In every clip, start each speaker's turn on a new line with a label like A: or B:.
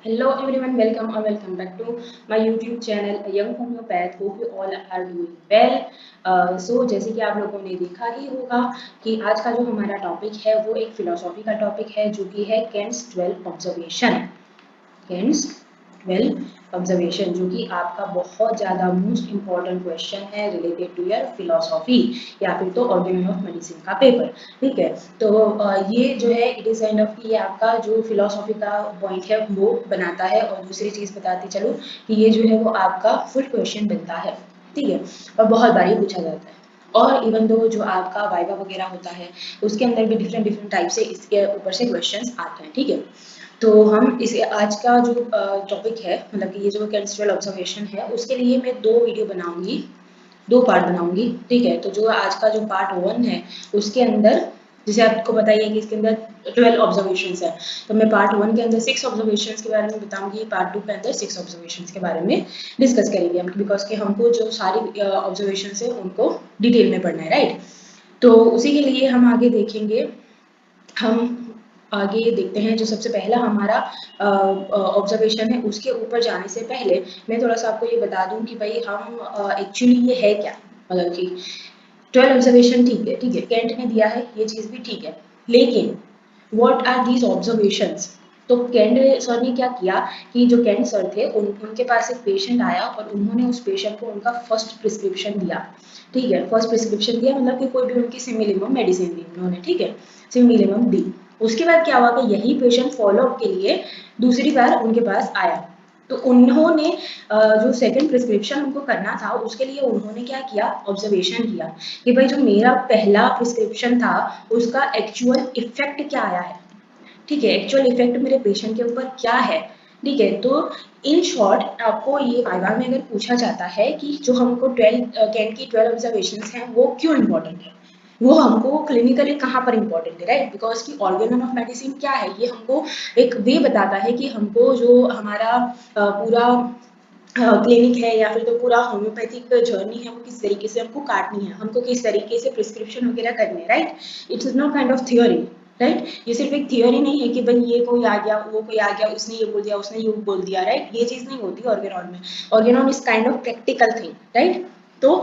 A: Hello everyone, welcome or welcome back to my YouTube channel A Young Homeopath. Hope you all are doing well. जैसे कि आप लोगों ने देखा ही होगा कि आज का जो हमारा टॉपिक है वो एक फिलोसॉफी का टॉपिक है जो कि है केंट्स 12 ऑब्जर्वेशन। केंट्स 12 ऑब्जर्वेशन जो कि आपका बहुत ज़्यादा मोस्ट इंपॉर्टेंट क्वेश्चन है रिलेटेड टू योर फिलोसॉफी या फिर तो ऑर्गेनल ऑफ मेडिसिन का पेपर। ठीक है, तो ये जो है इट इज़ काइंड ऑफ ये आपका जो फिलोसॉफी का पॉइंट है वो बनाता है। और दूसरी चीज़ बताती चलो कि ये जो है वो आपका फुल क्वेश्चन बनता है। ठीक है, और बहुत बार ये पूछा जाता है। और इवन दो जो आपका वाइवा वगैरह होता है उसके अंदर भी डिफरेंट डिफरेंट टाइप से इसके ऊपर से क्वेश्चंस आते हैं। ठीक है, तो हम इस आज का जो टॉपिक है मतलब कि ये जो कैंस्ट्रल ऑब्जर्वेशन है उसके लिए मैं दो वीडियो बनाऊंगी, दो पार्ट बनाऊंगी। ठीक है, तो जो आज का जो पार्ट 1 है उसके अंदर जैसे आपको बताइए कि इसके अंदर 12 ऑब्जर्वेशंस है, तो मैं पार्ट 1 के अंदर 6 ऑब्जर्वेशंस के बारे में बताऊंगी, पार्ट 2 के अंदर 6 ऑब्जर्वेशंस के बारे में डिस्कस करेंगे हम, बिकॉज कि हमको जो सारी ऑब्जर्वेशंस है उनको डिटेल में पढ़ना है, राइट। तो उसी के लिए हम आगे देखेंगे, हम आगे देखते हैं जो सबसे पहला हमारा ऑब्जर्वेशन है। उसके ऊपर जाने से पहले मैं थोड़ा सा आपको ये बता दूं कि भाई हम एक्चुअली ये है क्या, मतलब कि 12 ऑब्जर्वेशन ठीक है कैंट ने दिया है, ये चीज़ भी ठीक है, लेकिन व्हाट आर दीज ऑब्जर्वेशंस। तो कैंट सर ने क्या किया कि जो कैंट सर थे उनके पास एक पेशेंट आया और उन्होंने उस पेशेंट को उनका फर्स्ट प्रिस्क्रिप्शन दिया। ठीक है, फर्स्ट प्रिस्क्रिप्शन दिया मतलब कि कोई भी उनकी सिमिलिमम मेडिसिन दी उन्होंने। ठीक है, सिमिलिमम दी। उसके बाद क्या हुआ कि यही पेशेंट फॉलोअप के लिए दूसरी बार उनके पास आया, तो उन्होंने जो सेकंड प्रिस्क्रिप्शन उनको करना था उसके लिए उन्होंने क्या किया, ऑब्जर्वेशन किया कि भाई जो मेरा पहला प्रिस्क्रिप्शन था उसका एक्चुअल इफेक्ट क्या आया है। ठीक है, एक्चुअल इफेक्ट मेरे पेशेंट के ऊपर क्या है। ठीक है, तो इन शॉर्ट आपको ये वाइवा में अगर पूछा जाता है कि जो हमको 12 कैंट की 12 ऑब्जर्वेशन हैं वो क्यों इंपॉर्टेंट है, वो हमको क्लिनिकली कहाँ पर इंपॉर्टेंट है, राइट। बिकॉज की ऑर्गेनल ऑफ मेडिसिन क्या है, ये हमको एक वे बताता है कि हमको जो हमारा पूरा क्लिनिक है या फिर तो पूरा होम्योपैथिक जर्नी है वो किस तरीके से हमको काटनी है, हमको किस तरीके से प्रिस्क्रिप्शन वगैरह करनी है, right. It's is not kind of theory, right. ये सिर्फ एक थियोरी नहीं है कि भाई ये कोई आ गया वो कोई आ गया उसने ये बोल दिया उसने ये बोल दिया, राइट। ये चीज नहीं होती ऑर्गेनॉन में। Organon is kind of practical thing, right. तो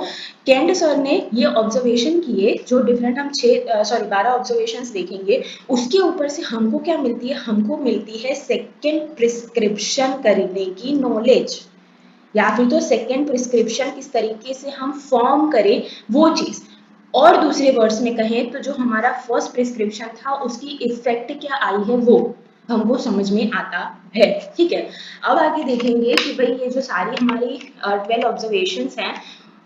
A: कैंट सर ने ये ऑब्जर्वेशन किए जो डिफरेंट हम 12 ऑब्जर्वेशंस देखेंगे। उसके ऊपर से हमको क्या मिलती है, हमको मिलती है सेकेंड प्रिस्क्रिप्शन करने की नॉलेज, या फिर तो सेकेंड प्रिस्क्रिप्शन किस तरीके से हम फॉर्म करें वो चीज। और दूसरे वर्ड्स में कहें तो जो हमारा फर्स्ट प्रिस्क्रिप्शन था उसकी इफेक्ट क्या आई है वो हमको समझ में आता है। ठीक है, अब आगे देखेंगे कि भाई ये जो सारी हमारी 12 ऑब्जर्वेशन हैं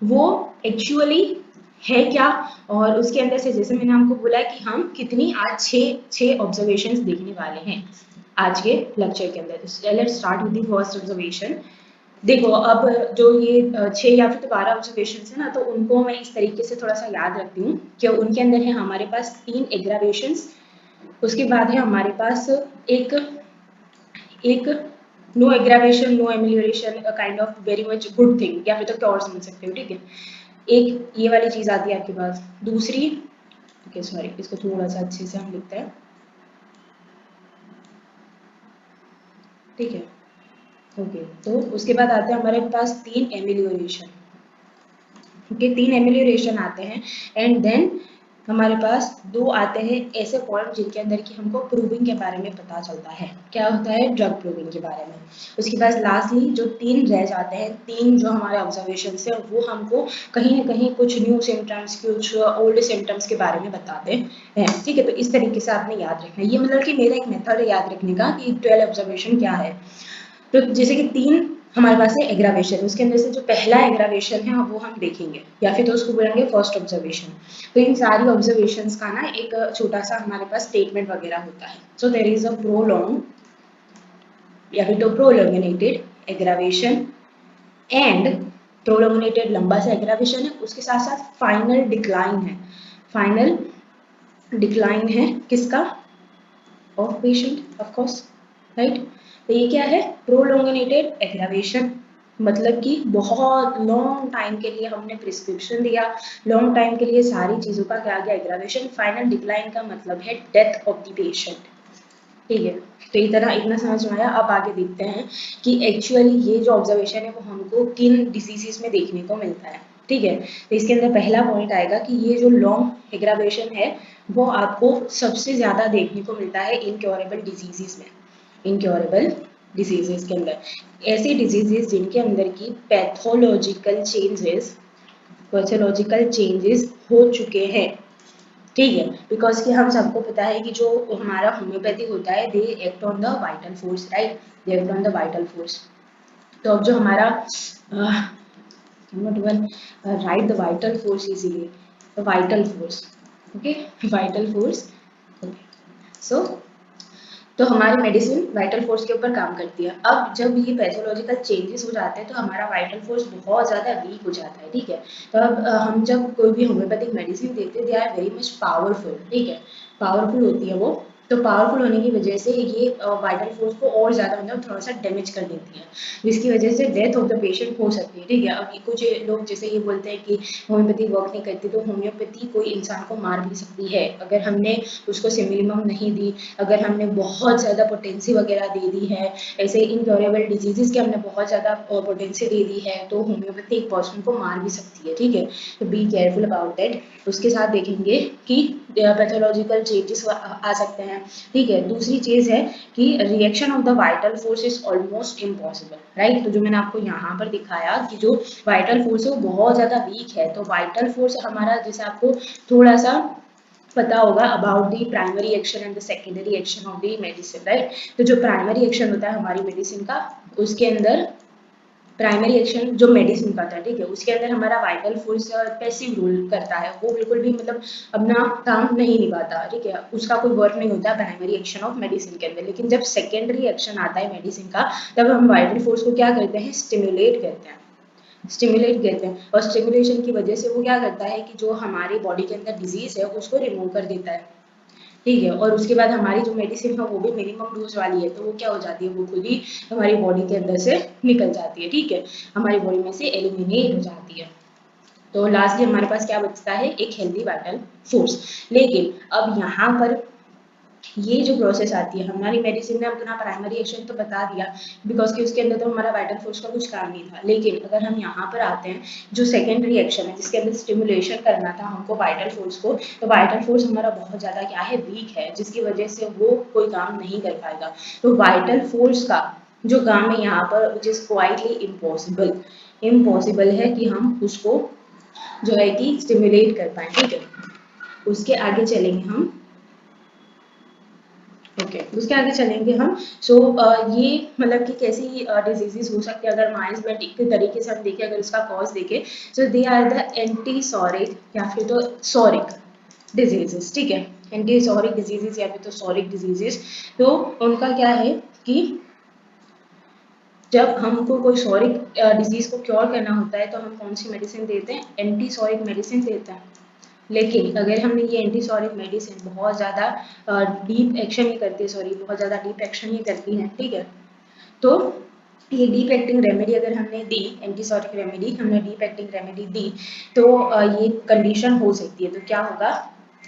A: वो एक्चुअली है क्या। और उसके अंदर से जैसे मैंने आपको बोला कि हम कितनी आज छह ऑब्जर्वेशन देखने वाले हैं आज के लेक्चर के अंदर। Let's start with the first observation. देखो अब जो ये 6 या फिर तो 12 ऑब्जर्वेशन है ना, तो उनको मैं इस तरीके से थोड़ा सा याद रखती हूँ कि उनके अंदर है हमारे पास 3 एग्रावेशन, उसके बाद है हमारे पास एक एक no aggravation no amelioration kind of very much good thing या फिर तो क्योर समझ सकते हो। ठीक है, एक ये वाली चीज आती है आपके पास। दूसरी ओके सॉरी, इसको थोड़ा सा अच्छे से हम लिखते हैं। ठीक है, ओके, तो उसके बाद आते हैं हमारे पास 3 एमिलियोरेशन। ओके, 3 एमिलियोरेशन आते हैं। एंड देन हमारे पास 2 आते हैं ऐसे पॉइंट जिनके अंदर कि हमको प्रूविंग के बारे में पता चलता है, क्या होता है, ड्रग प्रूविंग के बारे में। उसके बाद लास्टली जो 3 रह जाते हैं, 3 जो हमारे ऑब्जर्वेशन है वो हमको कहीं ना कहीं कुछ न्यू सिम्टम्स कुछ ओल्ड सिम्टम्स के बारे में बताते हैं। ठीक है, तो इस तरीके से आपने याद रखना है। ये मतलब कि मेरा एक मेथड है याद रखने का कि 12 ऑब्जर्वेशन क्या है। तो जैसे कि 3 हमारे पास है एग्रावेशन, उसके अंदर से जो पहला एग्रावेशन है वो हम देखेंगे या फिर तो उसको बोलेंगे फर्स्ट ऑब्जर्वेशन। तो इन सारी ऑब्जर्वेशंस का ना एक छोटा सा हमारे पास स्टेटमेंट वगैरह होता है। So there is a prolong या फिर तो प्रोलोंगिनेटेड एग्रावेशन एंड प्रोलोंगिनेटेड लंबा सा एग्रावेशन है, उसके साथ साथ फाइनल डिक्लाइन है। फाइनल डिक्लाइन है किसका, of patient of course, right. तो ये क्या है, प्रोलोंगिनेटेड एग्रावेशन, मतलब कि बहुत लॉन्ग टाइम के लिए हमने प्रिस्क्रिप्शन दिया, लॉन्ग टाइम के लिए सारी चीजों का क्या गया, एग्रावेशन। फाइनल डिक्लाइन का मतलब है डेथ ऑफ द पेशेंट। ठीक है। तो इतना इतना समझ में आया। अब आगे देखते हैं कि एक्चुअली ये जो ऑब्जर्वेशन है वो हमको किन डिसीजेस में देखने को मिलता है। ठीक है, तो इसके अंदर पहला पॉइंट आएगा कि ये जो लॉन्ग एग्रावेशन है वो आपको सबसे ज़्यादा देखने को मिलता है इनक्योरेबल डिजीजेस में। इनक्योरेबल डिजीजेस के अंदर ऐसी डिजीजेस जिनके अंदर की पैथोलॉजिकल चेंजेस हो चुके हैं। ठीक है, बिकॉज कि हम सबको पता है कि जो हमारा होम्योपैथी होता है they act on the vital force, right, they act on the vital force. तो अब जो हमारा not one right the vital force easily, vital force, okay, vital force, so तो हमारी मेडिसिन वाइटल फोर्स के ऊपर काम करती है। अब जब ये पैथोलॉजिकल चेंजेस हो जाते हैं तो हमारा वाइटल फोर्स बहुत ज़्यादा वीक हो जाता है। ठीक है, तो अब हम जब कोई भी होम्योपैथिक मेडिसिन देते हैं they are very much powerful. ठीक है, पावरफुल होती है वो। तो पावरफुल होने की वजह से ये वाइटल फोर्स को और ज़्यादा मतलब थोड़ा सा डैमेज कर देती है, जिसकी वजह से डेथ ऑफ द पेशेंट हो सकती है। ठीक है, अब कुछ लोग जैसे ये बोलते हैं कि होम्योपैथी वर्क नहीं करती, तो होम्योपैथी कोई इंसान को मार भी सकती है अगर हमने उसको सिमिलिमम नहीं दी, अगर हमने बहुत ज़्यादा पोटेंसी वगैरह दे दी है, ऐसे इनक्योरेबल डिजीजेस की हमने बहुत ज़्यादा पोटेंसी दे दी है, तो होम्योपैथी एक पर्सन को मार भी सकती है। ठीक है, तो बी केयरफुल अबाउट दैट। उसके साथ देखेंगे कि पैथोलॉजिकल चेंजेस आ सकते हैं। ठीक है, दूसरी चीज़ है कि reaction of the vital force is almost impossible, right. तो जो मैंने आपको यहाँ पर दिखाया कि जो वाइटल फोर्स है वो बहुत ज़्यादा वीक है। तो वाइटल फोर्स हमारा, जैसे आपको थोड़ा सा पता होगा about the primary action and the secondary action of the medicine, right. तो जो प्राइमरी एक्शन होता है हमारी मेडिसिन का, उसके अंदर प्राइमरी एक्शन जो मेडिसिन का था, ठीक है, उसके अंदर हमारा वाइटल फोर्स पैसिव रोल करता है, वो बिल्कुल भी मतलब अपना काम नहीं निभाता। ठीक है, उसका कोई वर्क नहीं होता प्राइमरी एक्शन ऑफ मेडिसिन के अंदर। लेकिन जब सेकेंडरी एक्शन आता है मेडिसिन का, तब हम वाइटल फोर्स को क्या करते हैं, स्टिमुलेट करते हैं, स्टिमुलेट कहते हैं। और स्टिमुलेशन की वजह से वो क्या करता है कि जो हमारी बॉडी के अंदर डिजीज है उसको रिमूव कर देता है। ठीक है, और उसके बाद हमारी जो मेडिसिन है वो भी मिनिमम डोज वाली है, तो वो क्या हो जाती है, वो खुद ही हमारी बॉडी के अंदर से निकल जाती है। ठीक है, हमारी बॉडी में से एलिमिनेट हो जाती है। तो लास्टली हमारे पास क्या बचता है, एक हेल्दी वाइटल फोर्स। लेकिन अब यहाँ पर ये जो प्रोसेस आती है, हमारी मेडिसिन ने अपना प्राइमरी एक्शन तो बता दिया, बिकॉज कि उसके अंदर तो हमारा वाइटल फोर्स का कुछ काम नहीं था। लेकिन अगर हम यहाँ पर आते हैं जो सेकेंडरी एक्शन है, जिसके अंदर स्टिमुलेशन करना था हमको वाइटल फोर्स को, तो वाइटल फोर्स हमारा बहुत ज़्यादा क्या है, वीक है, जिसकी वजह से वो कोई काम नहीं कर पाएगा। तो वाइटल फोर्स का जो काम है यहाँ पर, which is quietly impossible, impossible है कि हम उसको जो है कि स्टिमुलेट कर पाए। ठीक है, उसके आगे चलेंगे हम। ओके, उसके आगे चलेंगे हम। सो ये मतलब कि कैसी डिजीजेस हो सकती है, अगर माइजमेटिक के तरीके से हम देखें, अगर इसका कॉज देखें, सो दे आर द एंटीसोरिक या फिर तो सोरिक डिजीजेस। ठीक है, एंटीसोरिक डिजीजेस या फिर तो सोरिक डिजीजेस। तो उनका क्या है कि जब हमको कोई सोरिक डिजीज को क्योर करना होता है तो हम कौन सी मेडिसिन देते हैं, एंटीसोरिक मेडिसिन देते हैं। लेकिन अगर हमने ये एंटीसोरिक मेडिसिन बहुत ज़्यादा डीप एक्शन ही करती है, सॉरी बहुत ज़्यादा डीप एक्शन ही करती है, ठीक है, तो ये डीप एक्टिंग रेमेडी अगर हमने दी, एंटीसोरिक रेमेडी हमने डीप एक्टिंग रेमेडी दी, तो ये कंडीशन हो सकती है, तो क्या होगा,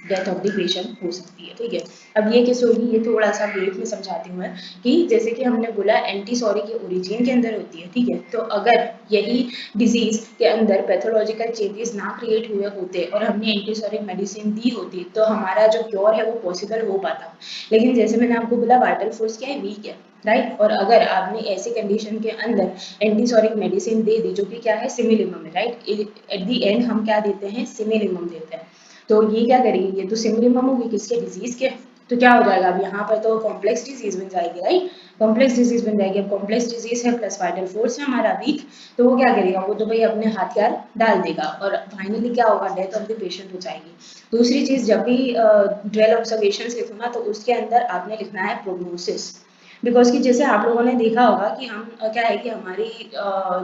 A: डेथ ऑफ द पेशेंट हो सकती है। ठीक है, अब ये कैसे होगी, ये थोड़ा सा ब्रीफ में समझाती हूँ मैं, कि जैसे कि हमने बोला एंटीसोरिक ये ओरिजिन के अंदर होती है। ठीक है, तो अगर यही डिजीज के अंदर पैथोलॉजिकल चेंजेस ना क्रिएट हुए होते और हमने एंटीसोरिक मेडिसिन दी होती, तो हमारा जो क्योर है वो पॉसिबल हो पाता। लेकिन जैसे मैंने आपको बोला वाइटल फोर्स क्या है, वीक है, राइट। और अगर आपने ऐसी कंडीशन के अंदर एंटीसोरिक मेडिसिन दे दी जो कि क्या है, सिमिलिमम है, राइट, एट द एंड हम क्या देते हैं, सिमिलिमम देते हैं। तो ये क्या करेगी, ये तो सिमिलिमम होगी किसके, डिजीज के। तो क्या हो जाएगा, अब यहाँ पर तो कॉम्प्लेक्स डिजीज बन जाएगी, राइट, कॉम्प्लेक्स डिजीज बन जाएगी। अब कॉम्प्लेक्स डिजीज है प्लस वाइटल फोर्स है हमारा वीक, तो वो क्या करेगा, वो तो भाई अपने हथियार डाल देगा और फाइनली क्या होगा, डेथ ऑफ द पेशेंट हो जाएगी। दूसरी चीज, जब भी ड्वेल ऑब्जर्वेशन लिखो ना, तो उसके अंदर आपने लिखना है प्रोग्नोसिस, बिकॉज कि जैसे आप लोगों ने देखा होगा कि हम क्या है कि हमारी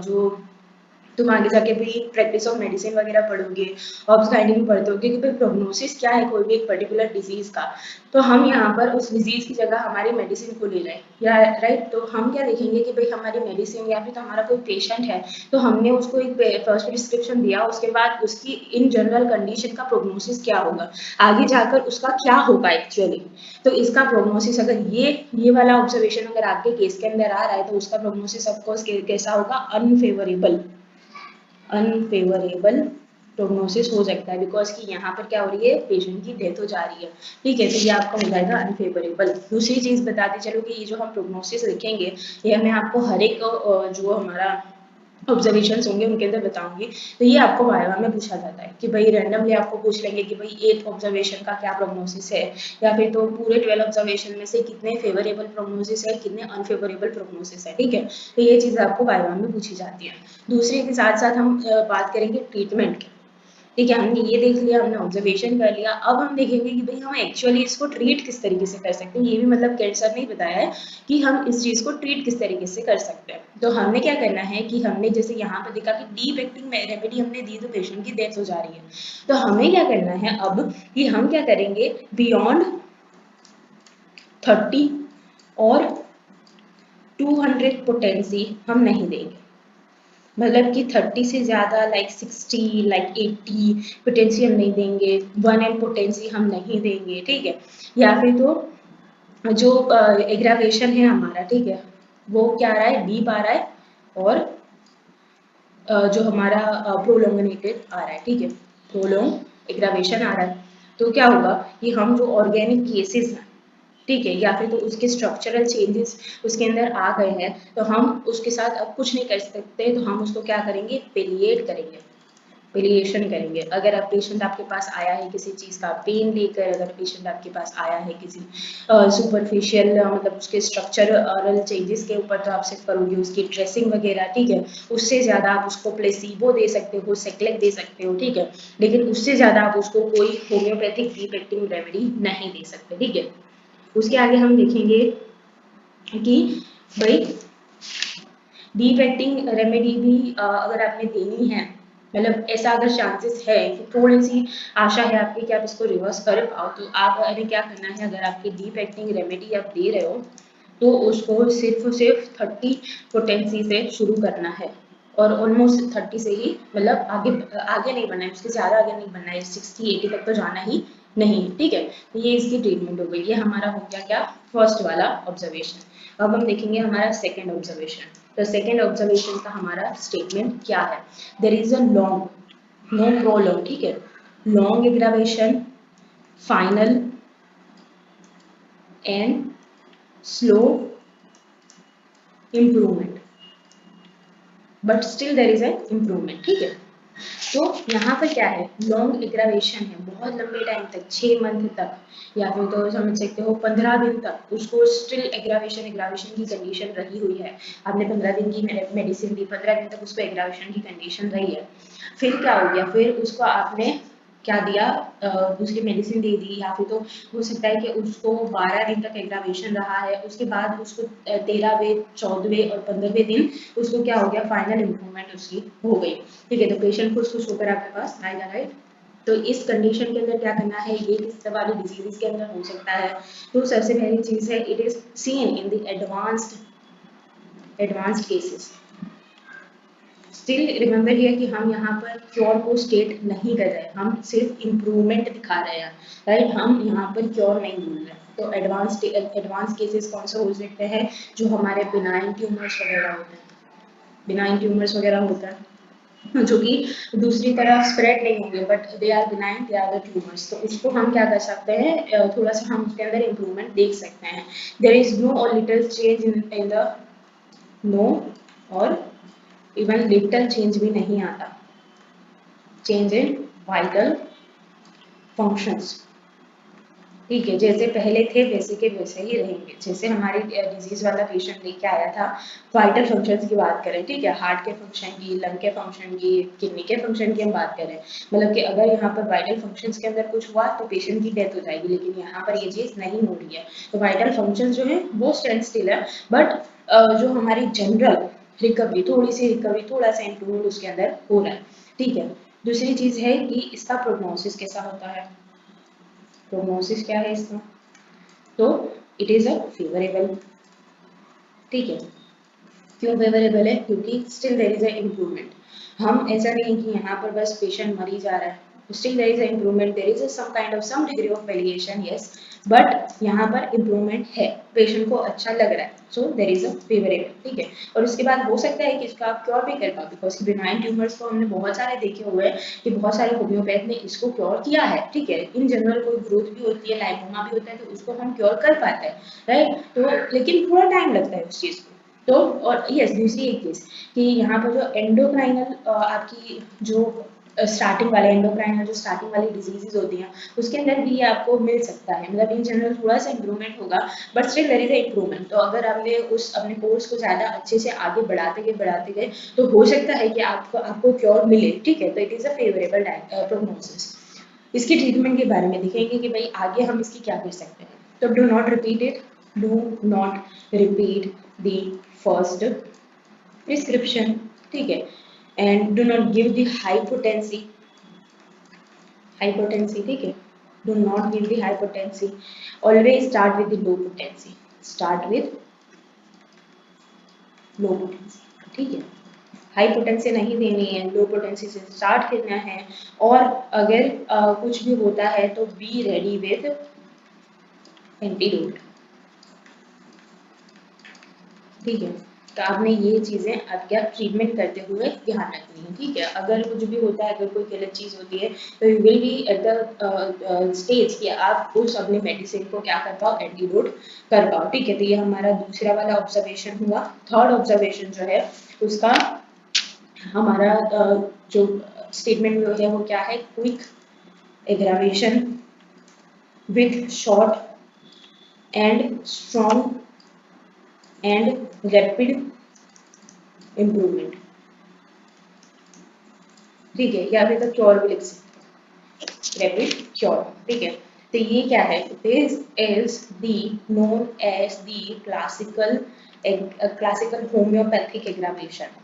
A: जो तुम आगे जाके भी प्रैक्टिस ऑफ मेडिसिन वगैरह पढ़ोगे, ऑब्स गाइनी भी पढ़ते होगे कि भाई प्रोग्नोसिस क्या है कोई भी एक पर्टिकुलर डिजीज का। तो हम यहाँ पर उस डिजीज की जगह हमारी मेडिसिन को ले रहे हैं या राइट। तो हम क्या देखेंगे कि भाई हमारी मेडिसिन या फिर तो हमारा कोई पेशेंट है तो हमने उसको एक फर्स्ट प्रिस्क्रिप्शन दिया, उसके बाद उसकी इन जनरल कंडीशन का प्रोग्नोसिस क्या होगा, आगे जाकर उसका क्या होगा एक्चुअली। तो इसका प्रोग्नोसिस अगर ये वाला ऑब्जर्वेशन अगर आपके केस के अंदर आ रहा है तो उसका प्रोग्नोसिस ऑफकोर्स कैसा होगा, अनफेवरेबल प्रोग्नोसिस हो सकता है, बिकॉज कि यहाँ पर क्या हो रही है, पेशेंट की डेथ हो जा रही है। ठीक है, तो ये आपका हो जाएगा अनफेवरेबल। दूसरी चीज बताते चलो कि ये जो हम प्रोग्नोसिस लिखेंगे ये मैं आपको हर एक जो हमारा ऑब्जर्वेशंस होंगे उनके अंदर बताऊंगी। तो ये आपको वाइवा में पूछा जाता है कि भाई रैंडमली आपको पूछ लेंगे कि भाई एक ऑब्जर्वेशन का क्या प्रोग्नोसिस है, या फिर तो पूरे 12 ऑब्जर्वेशन में से कितने फेवरेबल प्रोग्नोसिस है, कितने अनफेवरेबल प्रोग्नोसिस है। ठीक है, तो ये चीज़ आपको वाइवा में पूछी जाती है। दूसरे के साथ साथ हम बात करेंगे ट्रीटमेंट की। ठीक है, हमने ये देख लिया, हमने ऑब्जर्वेशन कर लिया, अब हम देखेंगे कि भाई हम एक्चुअली इसको ट्रीट किस तरीके से कर सकते हैं। ये भी मतलब कैट सर ने बताया है कि हम इस चीज को ट्रीट किस तरीके से कर सकते हैं। तो हमने क्या करना है कि हमने जैसे यहाँ पर देखा कि डीप एक्टिंग रेमेडी हमने दी तो पेशेंट की डेथ हो जा रही है, तो हमें क्या करना है अब कि हम क्या करेंगे, बियॉन्ड 30 और 200 पोटेंसी हम नहीं देंगे। मतलब कि 30 से ज़्यादा लाइक 60 लाइक 80 पोटेंसी हम नहीं देंगे, 1 m पोटेंसी हम नहीं देंगे। ठीक है, या फिर तो जो एग्रावेशन है हमारा, ठीक है, वो क्या आ रहा है, डीप आ रहा है, और जो हमारा प्रोलोंगनेटेड आ रहा है। ठीक है, प्रोलोंग एग्रावेशन आ रहा है, तो क्या होगा कि हम जो ऑर्गेनिक केसेस हैं, ठीक है, या फिर तो उसके स्ट्रक्चरल चेंजेस उसके अंदर आ गए हैं, तो हम उसके साथ अब कुछ नहीं कर सकते, तो हम उसको क्या करेंगे, पेलिएट करेंगे, पेलिएशन करेंगे। अगर आप पेशेंट आपके पास आया है किसी चीज़ का पेन लेकर, अगर पेशेंट आपके पास आया है किसी सुपरफिशियल मतलब उसके स्ट्रक्चरल चेंजेस के ऊपर, तो आप सिर्फ करोगे उसकी ड्रेसिंग वगैरह। ठीक है, उससे ज़्यादा आप उसको प्लेसिबो दे सकते हो, सेक्लेक दे सकते हो। ठीक है, लेकिन उससे ज़्यादा आप उसको कोई होम्योपैथिक डीप एक्टिंग रेमेडी नहीं दे सकते। ठीक है, उसके आगे हम देखेंगे कि भाई डीप एक्टिंग रेमेडी भी अगर आपने देनी है, मतलब ऐसा अगर चांसेस है कि थोड़ी सी आशा है आपकी कि आप इसको रिवर्स कर पाओ, तो आप हमें क्या करना है, अगर आपकी डीप एक्टिंग रेमेडी आप दे रहे हो तो उसको सिर्फ 30 पोटेंसी से शुरू करना है, और ऑलमोस्ट 30 से ही मतलब आगे आगे नहीं बढ़ना है, उसके ज़्यादा आगे नहीं बढ़ना है, 60-80 तक तो जाना ही नहीं। ठीक है, तो ये इसकी ट्रीटमेंट हो गई। ये हमारा हो गया क्या, फर्स्ट वाला ऑब्जर्वेशन। अब हम देखेंगे हमारा सेकेंड ऑब्जर्वेशन। तो सेकेंड ऑब्जर्वेशन का हमारा स्टेटमेंट क्या है, there is a long no prolong, ठीक है, long aggravation, final and slow improvement, but still there is a improvement. ठीक है, तो यहाँ पर क्या है, लॉन्ग एग्रावेशन है, बहुत लंबे टाइम तक, 6 मंथ तक, या फिर तो समझ सकते हो 15 दिन तक उसको स्टिल एग्रावेशन की कंडीशन रही हुई है। आपने 15 दिन की मेडिसिन दी, 15 दिन तक उसको एग्रावेशन की कंडीशन रही है, फिर क्या हो गया, फिर उसको आपने क्या दिया, दूसरी मेडिसिन दे दी, या फिर तो हो सकता है कि उसको 12 दिन तक एग्रावेशन रहा है, उसके बाद उसको 13वें 14वें और 15वें दिन उसको क्या हो गया, फाइनल इम्प्रूवमेंट उसकी हो गई। ठीक है, तो पेशेंट को उसको शोकर आपके पास आएगा, राइट। तो इस कंडीशन के अंदर क्या करना है, ये किस वाली डिजीज के अंदर हो सकता है, तो सबसे पहली चीज है, it is seen in the advanced cases. Still remember here कि हम यहाँ पर क्योर को स्टेट नहीं कर रहे, हम सिर्फ इम्प्रूवमेंट दिखा रहे हैं, राइट, हम यहाँ पर क्योर नहीं बोल रहे। तो एडवांस केसेस कौन से हो सकते हैं, जो हमारे बिनाइन ट्यूमर्स वगैरह होते हैं, बिनाइन ट्यूमर्स वगैरह होता है जो कि दूसरी तरफ स्प्रेड नहीं होंगे, but they are benign, they are the tumours, तो उसको हम क्या कर सकते हैं, थोड़ा सा हम उसके अंदर इम्प्रूवमेंट देख सकते हैं। देयर इज नो और little change in the no, और इवन लिटल चेंज भी नहीं आता, चेंज इन वाइटल फंक्शंस। ठीक है, जैसे पहले थे वैसे के वैसे ही रहेंगे। जैसे हमारी डिजीज वाला पेशेंट लेके आया था, वाइटल फंक्शंस की बात करें, ठीक है, हार्ट के फंक्शन की, लंग के फंक्शन की, किडनी के फंक्शन की हम बात करें, मतलब कि अगर यहाँ पर वाइटल फंक्शंस के अंदर कुछ हुआ तो पेशेंट की डेथ हो जाएगी, लेकिन यहाँ पर ये चीज़ नहीं हो रही है। तो वाइटल फंक्शन जो है वो स्टैंड स्टिल है, बट जो हमारी जनरल रिकवरी, थोड़ी सी रिकवरी, थोड़ा सा इम्प्रूवमेंट उसके अंदर हो रहा है, ठीक है। दूसरी चीज है कि इसका प्रोग्नोसिस कैसा होता है। प्रोग्नोसिस क्या है इसका, तो इट इज अ फेवरेबल, ठीक है। क्यों फेवरेबल है, क्योंकि still there is a improvement. हम ऐसा नहीं कि यहाँ पर बस पेशेंट मर ही जा रहा है, still there is a improvement, there is some kind of some degree of variation, yes, but यहाँ पर इम्प्रूवमेंट है, पेशेंट को अच्छा लग रहा है, so there is a favourable, ठीक है। और उसके बाद हो सकता है कि इसका आप क्योर भी कर पाओ, बिकॉज बिनाइन ट्यूमर्स को हमने बहुत सारे देखे हुए हैं कि बहुत सारे होम्योपैथ ने इसको क्योर किया है, ठीक है। इन जनरल कोई ग्रोथ भी होती है, लाइपोमा भी होता है, तो उसको हम क्योर कर पाते हैं, राइट। तो लेकिन थोड़ा टाइम लगता है उस चीज को। तो और यस, दूसरी एक चीज कि यहाँ पर जो एंडोक्राइनल आपकी जो स्टार्टिंग वाले एंडोक्राइनल जो स्टार्टिंग वाली डिजीजेज होती हैं, उसके अंदर भी ये आपको मिल सकता है, मतलब इन जनरल थोड़ा सा इम्प्रूवमेंट होगा, but still there is a improvement. तो अगर आपने उस अपने कोर्स को ज्यादा अच्छे से आगे बढ़ाते गए तो हो सकता है कि आपको क्योर मिले, ठीक है। तो it is a favourable prognosis. इसकी ट्रीटमेंट के बारे में देखेंगे कि भाई आगे हम इसकी क्या कर सकते हैं। तो do not repeat it, do not repeat the first prescription, ठीक है। And do not give the high potency, ठीक है। Do not give the high potency, always start with the low potency, start with low potency, ठीक है। High potency नहीं देनी है, लो potency से स्टार्ट करना है। और अगर कुछ भी होता है तो बी रेडी विद एंटीडोट, ठीक है। तो आपने ये चीजें आपके ट्रीटमेंट करते हुए ध्यान रखनी है, ठीक है। अगर कुछ भी होता है, अगर कोई गलत चीज होती है, तो you will be at the stage कि आप उस अपने मेडिसिन को क्या कर पाओ, एंटीडोट कर पाओ, ठीक है। तो ये हमारा दूसरा वाला ऑब्जर्वेशन हुआ। थर्ड ऑब्जर्वेशन जो है उसका हमारा जो स्टेटमेंट है वो क्या है, quick aggravation with short and strong and rapid improvement, ठीक है। या फिर तो क्योर भी लिख सकते, रैपिड क्योर, ठीक है। तो ये क्या है, this is the known as the classical homeopathic aggravation,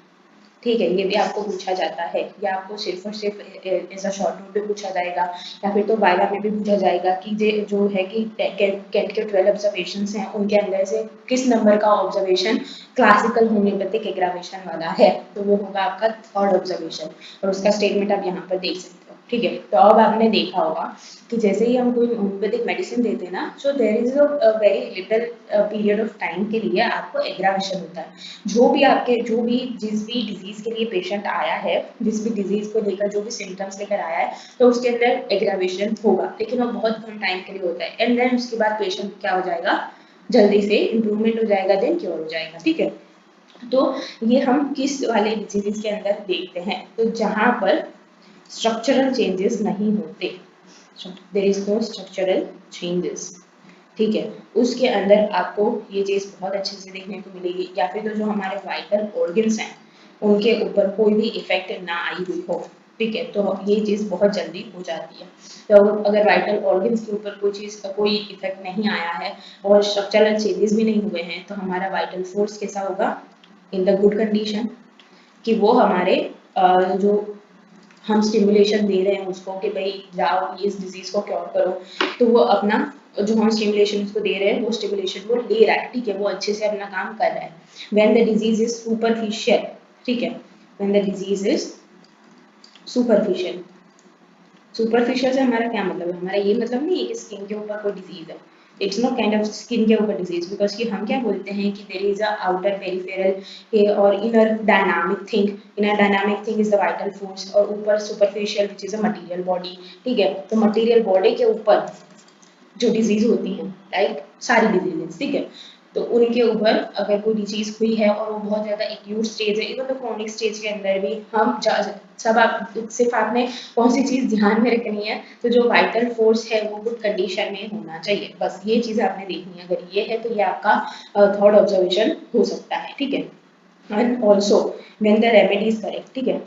A: ठीक है। ये भी आपको पूछा जाता है, या आपको सिर्फ और सिर्फ ऐसा शॉर्ट नोट पे पूछा जाएगा, या फिर तो वाइवा में भी पूछा जाएगा कि जो है कि कैट के 12 ऑब्जर्वेशन हैं उनके अंदर से किस नंबर का ऑब्जर्वेशन क्लासिकल होम्योपैथिक एग्रावेशन वाला है, तो वो होगा आपका थर्ड ऑब्जर्वेशन। और उसका स्टेटमेंट आप यहाँ पर देख सकते हो, ठीक है। तो अब आपने देखा होगा कि जैसे ही हम कोई होम्योपैथिक मेडिसिन देते हैं ना, so there is a very little period of time के लिए आपको एग्रावेशन होता है। जो भी जिस भी डिजीज के लिए पेशेंट आया है, जिस भी डिजीज को लेकर जो भी सिम्टम्स लेकर आया है, तो उसके अंदर एग्रावेशन होगा, लेकिन वो बहुत कम टाइम के लिए होता है। एंड देन उसके बाद पेशेंट क्या हो जाएगा, जल्दी से इम्प्रूवमेंट हो जाएगा, देन क्योर हो जाएगा, ठीक है। तो ये हम किस वाले डिजीज के अंदर देखते हैं, तो जहां पर स्ट्रक्चरल चेंजेस नहीं होते, there is no structural changes, ठीक है। उसके अंदर आपको ये चीज बहुत अच्छे से देखने को मिलेगी। या फिर तो जो हमारे वाइटल ऑर्गन्स हैं उनके ऊपर कोई भी इफेक्ट ना आई हुई हो, ठीक है, तो ये चीज बहुत जल्दी हो जाती है। तो अगर वाइटल ऑर्गन्स के ऊपर कोई चीज का कोई इफेक्ट नहीं आया है और स्ट्रक्चरल चेंजेस भी नहीं हुए हैं, तो हमारा वाइटल फोर्स कैसा होगा, इन द गुड कंडीशन, कि वो हमारे जो हम स्टिमुलेशन दे रहे हैं उसको कि भाई जाओ इस डिजीज को क्योर करो, तो वो अपना जो हम स्टिमुलेशन उसको दे रहे हैं वो स्टिमुलेशन वो ले रहा है, ठीक है, वो अच्छे से अपना काम कर रहा है। When the disease is superficial, ठीक है, when the disease is superficial, superficial से हमारा क्या मतलब है, हमारा ये मतलब नहीं है कि स्किन के ऊपर कोई डिजीज है, it's not kind of skin के ऊपर डिजीज, बिकॉज कि हम क्या बोलते हैं कि there is a outer peripheral और inner dynamic thing, inner dynamic thing is the vital force, और ऊपर superficial which is a material body, ठीक है। तो मटेरियल बॉडी के ऊपर जो डिजीज होती हैं, लाइक सारी डिजीजेस, ठीक है, तो उनके ऊपर अगर कोई डिजीज हुई है और वो बहुत ज्यादा एक्यूट स्टेज है, इवन तो क्रोनिक स्टेज के अंदर भी हम सब आप सिर्फ आपने कौन सी चीज ध्यान में रखनी है, तो जो वाइटल फोर्स है वो गुड कंडीशन में होना चाहिए, बस ये चीज आपने देखनी है। अगर ये है तो ये आपका थर्ड ऑब्जर्वेशन हो सकता है, ठीक है। And also when the remedy is correct, ठीक है,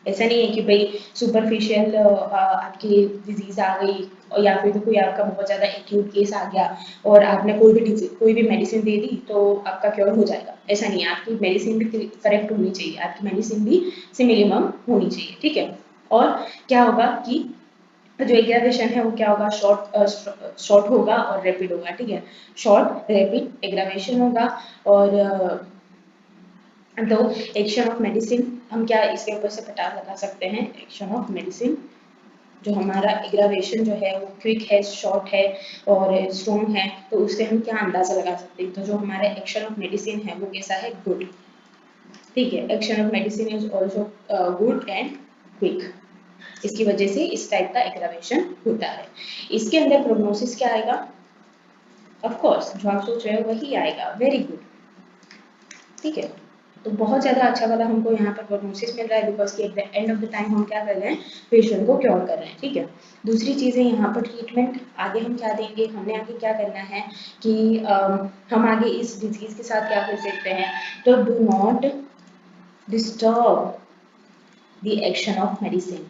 A: ऐसा नहीं है कि भाई सुपरफिशियल आपकी डिजीज आ गई और या फिर तो कोई आपका बहुत ज़्यादा एक्यूट केस आ गया और आपने कोई भी मेडिसिन दे दी तो आपका क्योर हो जाएगा, ऐसा नहीं है। आपकी मेडिसिन भी करेक्ट होनी चाहिए, आपकी मेडिसिन भी से मिनिमम होनी चाहिए, ठीक है। और क्या होगा कि जो एग्रावेशन है वो क्या होगा, शॉर्ट होगा और रैपिड होगा, ठीक है। शॉर्ट रैपिड एग्रावेशन होगा। और तो एक्शन ऑफ मेडिसिन हम क्या इसके ऊपर से पता लगा सकते हैं, एक्शन ऑफ मेडिसिन जो हमारा एग्रावेशन जो है वो क्विक है, शॉर्ट है और स्ट्रॉन्ग है, तो उससे हम क्या अंदाजा लगा सकते हैं। तो जो हमारा एक्शन ऑफ मेडिसिन है वो कैसा है, गुड, ठीक है। Action of medicine is also good and quick, इसकी वजह से इस टाइप का एग्रावेशन होता है। इसके अंदर प्रोग्नोसिस क्या आएगा, ऑफ कोर्स जो आप सोच रहे हो वही आएगा, वेरी गुड, ठीक है। तो बहुत ज़्यादा अच्छा वाला हमको यहाँ पर प्रोग्नोसिस मिल रहा है, बिकॉज कि at the end of the time हम क्या कर रहे हैं, पेशेंट को क्योर कर रहे हैं, ठीक है। दूसरी चीज़ है यहाँ पर ट्रीटमेंट, आगे हम क्या देंगे, हमने आगे क्या करना है कि हम आगे इस डिजीज के साथ क्या कर सकते हैं, तो do not disturb the action of medicine,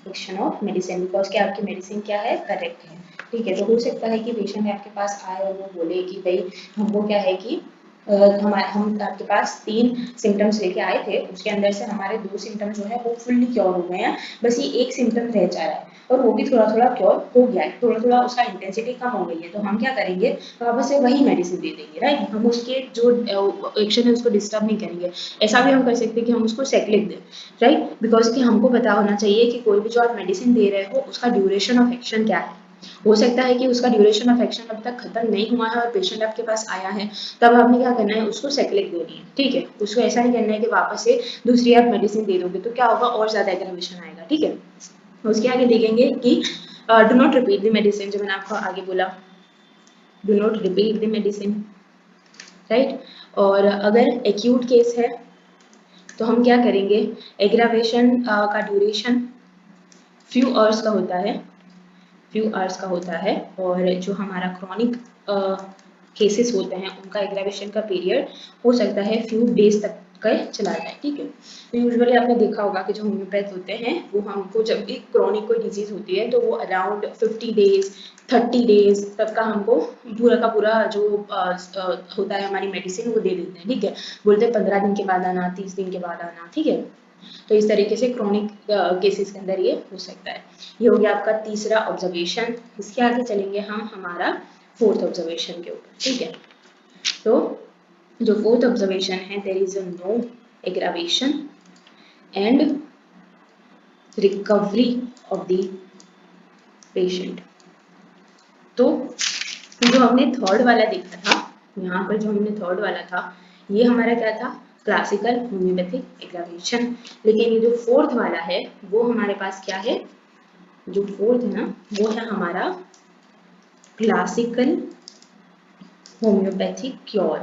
A: action of medicine, because कि आपकी मेडिसिन क्या है, करेक्ट है, ठीक है। तो हो सकता है कि पेशेंट आपके पास आए और वो बोले कि भाई हमको क्या है कि हम आपके पास 3 सिम्टम्स लेके आए थे, उसके अंदर से हमारे 2 सिम्टम जो है वो फुल्ली क्योर हो गए हैं, बस ये एक सिम्टम रह जा रहा है और वो भी थोड़ा थोड़ा क्योर हो गया है, थोड़ा थोड़ा उसका इंटेंसिटी कम हो गई है, तो हम क्या करेंगे, वापस से वही मेडिसिन दे देंगे, राइट। हम उसके जो एक्शन है उसको डिस्टर्ब नहीं करेंगे। ऐसा भी हम कर सकते हैं कि हम उसको सेक्लिक दें, राइट, बिकॉज कि हमको पता होना चाहिए कि कोई भी जो आप मेडिसिन दे रहे हो उसका ड्यूरेशन ऑफ एक्शन क्या है। हो सकता है कि उसका ड्यूरेशन ऑफ एक्शन अब तक खत्म नहीं हुआ है और पेशेंट आपके पास आया है, तब आपने क्या करना है, उसको सेक्लिक देनी है, ठीक है। उसको ऐसा नहीं करना है कि वापस से दूसरी आप मेडिसिन दे दोगे, तो क्या होगा, और ज्यादा एग्रावेशन आएगा, ठीक है। उसके आगे देखेंगे कि do not repeat the medicine, जो मैंने आपको आगे बोला, do not repeat the medicine, right. और अगर एक्यूट केस है तो हम क्या करेंगे, एग्रावेशन का ड्यूरेशन फ्यू आवर्स का होता है, फ्यू आवर्स का होता है, और जो हमारा क्रॉनिक केसेस होते हैं उनका एग्रावेशन का पीरियड हो सकता है फ्यू डेज तक का चला जाए, ठीक है। तो यूजुअली आपने देखा होगा कि जो होम्योपैथ होते हैं वो हमको जब भी क्रॉनिक कोई डिजीज होती है तो वो अराउंड 50 डेज 30 डेज तक का हमको पूरा का पूरा जो होता है हमारी मेडिसिन वो दे देते हैं, ठीक है। बोलते हैं 15 दिन के बाद आना, 30 दिन के बाद आना, ठीक है। तो इस तरीके से क्रॉनिक केसेस के अंदर ये हो सकता है। ये हो गया आपका तीसरा ऑब्जर्वेशन। इसके आगे चलेंगे हम हमारा फोर्थ ऑब्जर्वेशन के ऊपर, ठीक है। तो जो फोर्थ ऑब्जर्वेशन है, there is a no aggravation and recovery of the patient. तो जो हमने थर्ड वाला देखा था, यहाँ पर जो हमने थर्ड वाला था ये हमारा क्या था, क्लासिकल होम्योपैथिक एग्रावेशन। लेकिन ये जो फोर्थ वाला है वो हमारे पास क्या है, जो फोर्थ है ना वो है हमारा क्लासिकल होम्योपैथिक क्योर।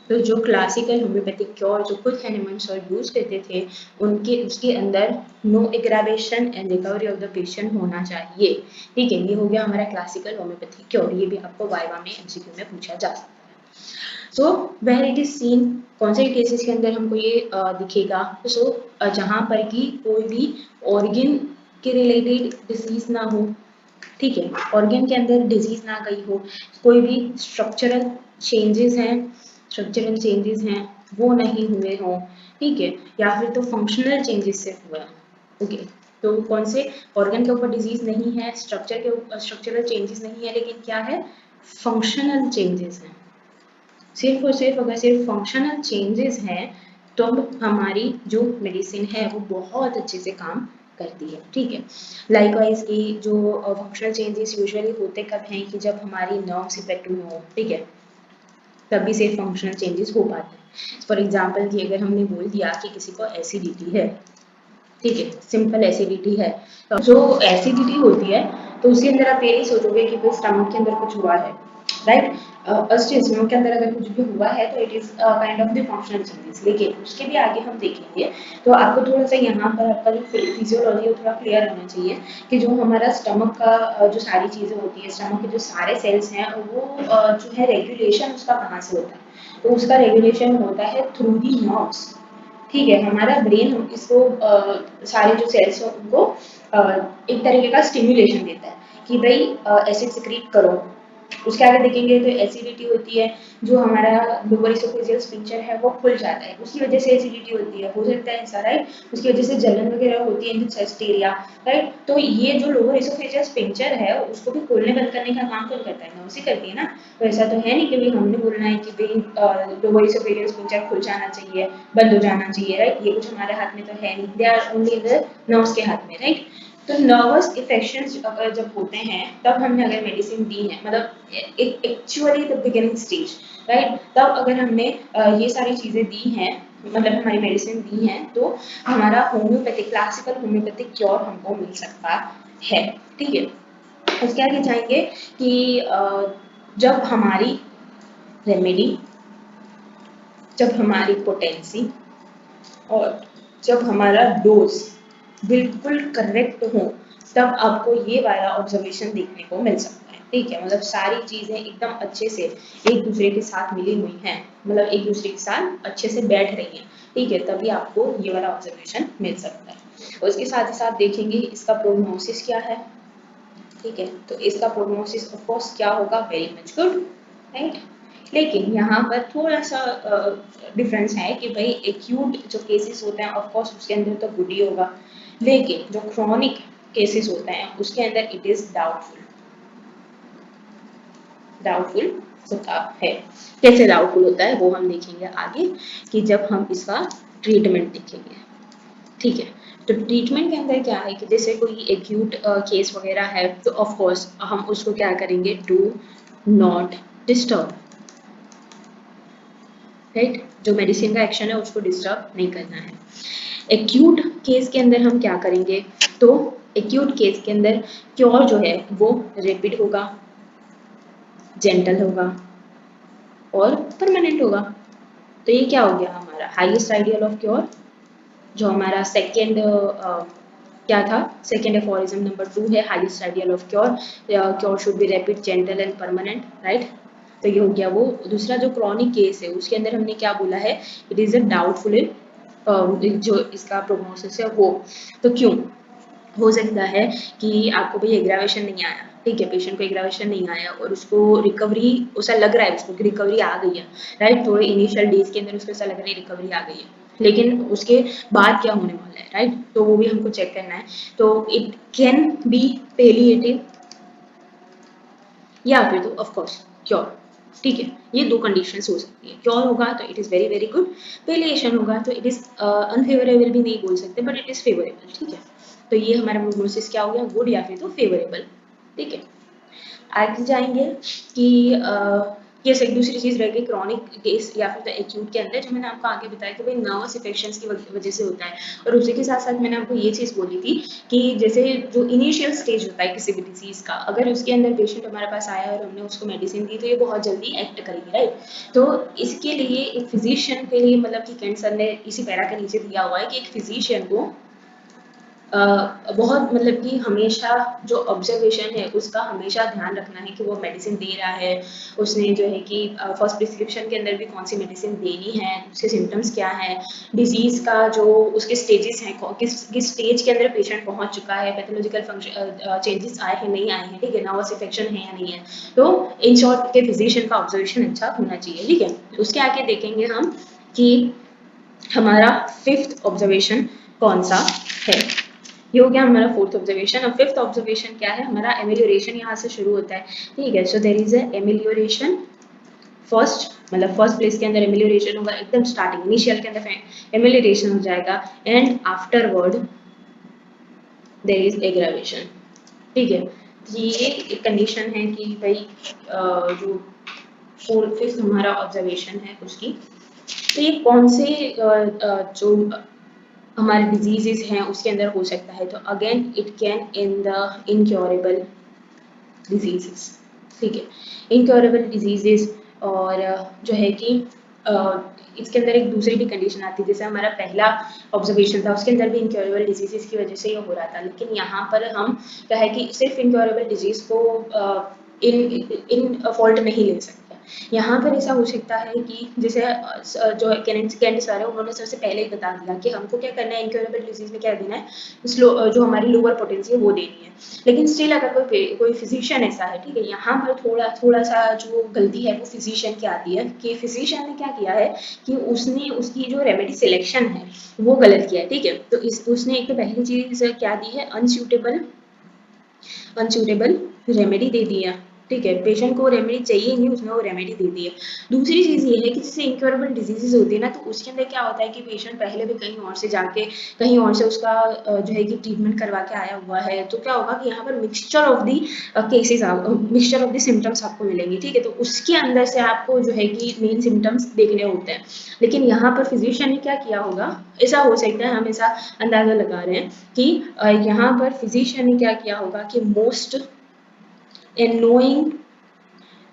A: तो जो क्लासिकल होम्योपैथिक क्योर जो खुद हैनिमन सॉल्ट यूज करते थे उनके उसके अंदर no aggravation and recovery of the patient होना चाहिए, ठीक है। ये हो गया हमारा क्लासिकल होम्योपैथिक क्योर, ये भी आपको वाइवा में एमसीक्यू में पूछा जा सकता है। So where it is seen, कौन से केसेस के अंदर हमको ये दिखेगा, सो जहाँ पर कि कोई भी ऑर्गन के रिलेटेड डिजीज ना हो, ठीक है, ऑर्गन के अंदर डिजीज ना गई हो, कोई भी स्ट्रक्चरल चेंजेस हैं, स्ट्रक्चरल चेंजेस हैं वो नहीं हुए हों, ठीक है, या फिर तो फंक्शनल चेंजेस से हुआ, ओके। तो कौन से ऑर्गन के ऊपर डिजीज नहीं है, स्ट्रक्चरल चेंजेस नहीं है, लेकिन क्या है, फंक्शनल चेंजेस हैं। सिर्फ और सिर्फ अगर सिर्फ फंक्शनल चेंजेस हैं तो हमारी जो मेडिसिन है वो बहुत अच्छे से काम करती है, ठीक है। लाइकवाइज की जो फंक्शनल चेंजेस यूजुअली होते कब हैं, कि जब हमारी नर्व्स इफेक्ट हुए हो, ठीक है, तभी से फंक्शनल चेंजेस हो पाते हैं। फॉर एग्जांपल कि अगर हमने बोल दिया कि किसी को एसिडिटी है, ठीक है, सिंपल एसिडिटी है, तो जो एसिडिटी होती है तो उसके अंदर आप ये नहीं सोचोगे कि भाई स्टमक के अंदर कुछ हुआ है, राइट। स्टमक के अंदर अगर कुछ भी हुआ है तो it is kind of the functional changes, लेकिन उसके भी आगे हम देखेंगे। तो आपको थोड़ा सा यहाँ पर आपका जो फिजियोलॉजी है थोड़ा क्लियर होना चाहिए कि जो हमारा स्टमक का जो सारी चीज़ें होती है, स्टमक के जो सारे सेल्स हैं वो जो है रेगुलेशन उसका कहाँ से होता है, तो उसका रेगुलेशन होता है थ्रू दी नर्व्स, ठीक है, हमारा ब्रेन हम इसको सारे जो सेल्स हैं उनको एक तरीके का स्टिमुलेशन देता है कि भाई एसिड सिक्रीट करो। उसके आगे देखेंगे तो एसिडिटी होती है, जो हमारा लोअर इसोफेजियल स्फिंक्टर है वो खुल जाता है, उसकी वजह से एसिडिटी होती है, हो सकता है ऐसा, राइट। उसकी वजह से जलन वगैरह होती है इन चेस्ट एरिया, राइट। तो ये जो लोअर इसोफेजियल स्फिंक्टर है उसको भी खोलने बंद करने का काम कौन करता है? नर्व ही करती है ना। तो ऐसा तो है नहीं कि भाई हमने बोलना है कि भाई लोअर इसोफेजियल स्फिंक्टर खुल जाना चाहिए, बंद हो जाना चाहिए, राइट। ये कुछ हमारे हाथ में तो है नहीं, they are only in the nerves के हाथ में, राइट। तो नर्वस इफेक्शंस अगर जब होते हैं तब हमने अगर मेडिसिन दी है, मतलब actually the beginning stage, right, तब अगर हमने ये सारी चीज़ें दी हैं, मतलब हमारी मेडिसिन दी हैं, तो हमारा होम्योपैथिक, क्लासिकल होम्योपैथिक क्योर हमको मिल सकता है, ठीक है। उसके आगे जाएंगे कि जब हमारी रेमेडी, जब हमारी पोटेंसी और जब हमारा डोज बिल्कुल करेक्ट हो, तब आपको ये वाला ऑब्जर्वेशन देखने को मिल सकता है, ठीक है। मतलब सारी चीज़ें एकदम अच्छे से एक दूसरे के साथ मिली हुई हैं, मतलब एक दूसरे के साथ अच्छे से बैठ रही हैं, ठीक है, तभी आपको ये वाला ऑब्जर्वेशन मिल सकता है। और उसके साथ ही साथ देखेंगे इसका प्रोग्नोसिस क्या है, ठीक है। तो इसका प्रोग्नोसिस ऑफ कोर्स क्या होगा? Very much good, right. लेकिन यहाँ पर थोड़ा सा डिफरेंस है कि भाई एक्यूट जो केसेस होते हैं ऑफ कोर्स उसके अंदर तो गुड ही होगा, लेकिन जो क्रॉनिक केसेस होते हैं उसके अंदर इट इज डाउटफुल, डाउटफुल होता है। कैसे डाउटफुल होता है वो हम देखेंगे आगे, कि जब हम इसका ट्रीटमेंट देखेंगे, ठीक है। तो ट्रीटमेंट के अंदर क्या है कि जैसे कोई एक्यूट केस वगैरह है तो ऑफ कोर्स हम उसको क्या करेंगे? Do not disturb, right. जो मेडिसिन का एक्शन है उसको डिस्टर्ब नहीं करना है। एक्यूट केस के अंदर हम क्या करेंगे? तो एक्यूट केस के अंदर क्योर जो है वो रैपिड होगा, जेंटल होगा और परमानेंट होगा। तो ये क्या हो गया हमारा हाईएस्ट आइडियल ऑफ क्योर, जो हमारा सेकेंड क्या था? सेकेंड एफोरिज्म नंबर 2 है highest ideal of cure, cure should be rapid, gentle and permanent, right. तो ये हो गया वो। दूसरा जो क्रॉनिक केस है उसके अंदर हमने क्या बोला है? इट इज अ डाउटफुल जो इसका प्रोग्नोसिस है वो। तो क्यों हो सकता है कि आपको भाई एग्रावेशन नहीं आया, ठीक है, पेशेंट को एग्रावेशन नहीं आया और उसको रिकवरी, उसे लग रहा है उसको कि रिकवरी आ गई है, राइट। थोड़े इनिशियल डेज के अंदर उसको ऐसा लग रहा है रिकवरी आ गई है, लेकिन उसके बाद क्या होने वाला है, राइट, तो वो भी हमको चेक करना है। तो इट कैन बी पेलिएटिव या फिर तो ऑफ कोर्स क्योर, ठीक है। ये दो कंडीशंस हो सकती है, क्योर होगा तो it is very very good, palliation होगा तो इट इज अनफेवरेबल भी नहीं बोल सकते बट इट इज फेवरेबल, ठीक है। तो ये हमारा प्रोग्नोसिस क्या हो गया? गुड या फिर तो फेवरेबल, ठीक है। आगे जाएंगे कि ये एक दूसरी चीज रहेगी क्रॉनिक केस या फिर तो एक्यूट के अंदर, जो मैंने आपको आगे बताया कि भाई नर्वस इफेक्शंस की वजह से होता है। और उसी के साथ साथ मैंने आपको ये चीज बोली थी कि जैसे जो इनिशियल स्टेज होता है किसी भी डिजीज का, अगर उसके अंदर पेशेंट हमारे पास आया और हमने उसको मेडिसिन दी तो ये बहुत जल्दी एक्ट करेगी, राइट। तो इसके लिए एक फिजिशियन के लिए, मतलब कि कैंट सर ने इसी पैरा के नीचे दिया हुआ है कि एक फिजिशियन को बहुत, मतलब कि हमेशा जो ऑब्जर्वेशन है उसका हमेशा ध्यान रखना है कि वो मेडिसिन दे रहा है, उसने जो है कि फर्स्ट प्रिस्क्रिप्शन के अंदर भी कौन सी मेडिसिन देनी है, उसके सिम्टम्स क्या है, डिजीज का जो उसके स्टेजेस हैं, किस स्टेज के अंदर पेशेंट पहुंच चुका है, पैथोलॉजिकल फंक्शन चेंजेस आए हैं नहीं आए हैं, ठीक है, नर्वस इफेक्शन है या नहीं है। तो इन शॉर्ट के फिजिशियन का ऑब्जर्वेशन अच्छा होना चाहिए, ठीक है। उसके आगे देखेंगे हम कि हमारा फिफ्थ ऑब्जर्वेशन कौन सा है। ये हो गया हमारा फोर्थ ऑब्जर्वेशन। अब फिफ्थ ऑब्जर्वेशन क्या है हमारा? एमिलियोरेशन यहाँ से शुरू होता है, ठीक है। So there is a amelioration first, मतलब फर्स्ट प्लेस के अंदर एमिलियोरेशन होगा, एकदम स्टार्टिंग इनिशियल के अंदर एमिलियोरेशन हो जाएगा, and afterward there is aggravation, ठीक है। तो ये एक कंडीशन है कि भाई जो फोर्थ फिफ्थ हमारा ऑब्जर्वेशन है उसकी, तो ये कौन से जो हमारे डिजीजेस हैं उसके अंदर हो सकता है? तो again it can in the incurable diseases, ठीक है, इनक्योरेबल डिजीजेस। और जो है कि इसके अंदर एक दूसरी भी कंडीशन आती है, जैसे हमारा पहला ऑब्जर्वेशन था उसके अंदर भी इनक्योरेबल डिजीजेस की वजह से ये हो रहा था, लेकिन यहाँ पर हम क्या है कि सिर्फ इनक्योरेबल डिजीज को इन इन फॉल्ट नहीं ले सकते, यहाँ पर ऐसा हो सकता है कि जैसे जो कैंडी सर है उन्होंने सबसे पहले ही बता दिया कि हमको क्या करना है, इनक्योरेबल डिजीज में क्या देना है, जो हमारी लोअर पोटेंसी है वो देनी है। लेकिन स्टिल अगर कोई फिजिशियन ऐसा है, ठीक है, यहाँ पर थोड़ा सा जो गलती है वो फिजिशियन की आती है कि फिजिशियन ने क्या किया है कि उसने उसकी जो रेमेडी सिलेक्शन है वो गलत किया है, ठीक है। तो उसने एक तो पहली चीज क्या दी है, अनसूटेबल रेमेडी दे दिया, ठीक है, पेशेंट को रेमेडी चाहिए नहीं, उसने वो रेमेडी दे दी है। दूसरी चीज़ ये है कि जैसे इनक्योरेबल डिजीजेज होती है ना, तो उसके अंदर क्या होता है कि पेशेंट पहले भी कहीं और से जाके कहीं और से उसका जो है कि ट्रीटमेंट करवा के आया हुआ है, तो क्या होगा कि यहाँ पर mixture of the cases, mixture of the symptoms आपको मिलेंगे, ठीक है। तो उसके अंदर से आपको जो है कि मेन सिम्टम्स देखने होते हैं। लेकिन यहाँ पर फिजिशियन ने क्या किया होगा, ऐसा हो सकता है, हम ऐसा अंदाजा लगा रहे हैं कि यहाँ पर फिजिशियन ने क्या किया होगा कि मोस्ट एनोइंग